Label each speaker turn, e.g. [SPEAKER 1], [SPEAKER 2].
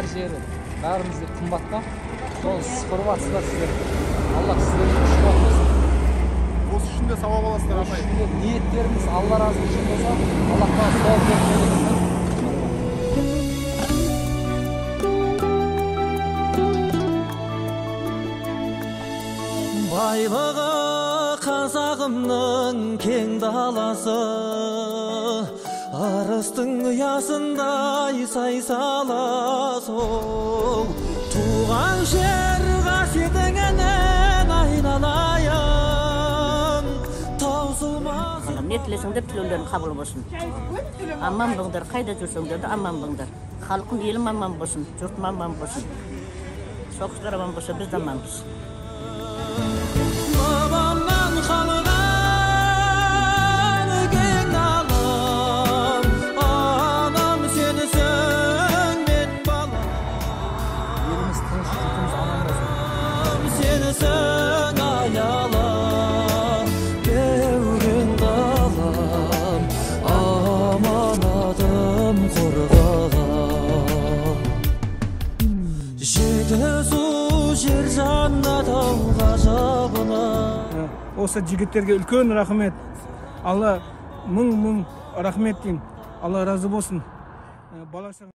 [SPEAKER 1] әр жері бәрімізде қымбатқа. Сол сыпырып атсыздар сіздер. Алла сіздерге күшті болсын.
[SPEAKER 2] Осы үшін де сауап аласыздар апай.
[SPEAKER 1] Ниеттеріңіз Алла разы үшін болса, Аллахқа сауап беріп келіңіздер.
[SPEAKER 3] Байлығы қазағымның кең даласы, арыстың ұясындай сай-саласы. Туған жер қасиетіңнен айналайын, таусылмас.
[SPEAKER 4] Не тілесіңдер, тілеулерің қабыл болсын. Аман болыңдар, қайда жүрсеңдер де аман болыңдар. Халқым, елім аман болсын, жұртым аман болсын. Соғыстар аман болса, біз де аманбыз.
[SPEAKER 3] Babamdan kalgan keng dalım, anam senisin men balam.
[SPEAKER 1] Elimiz tınç, yurtumuz aman olsun.
[SPEAKER 3] Senisin ayalam, devrin dalam, amanadım korgağam. Жетісу жер жаннатым ғажабына.
[SPEAKER 2] Осы жігіттерге үлкен рахмет. Алла мың рахмет деймін. Алла разы болсын.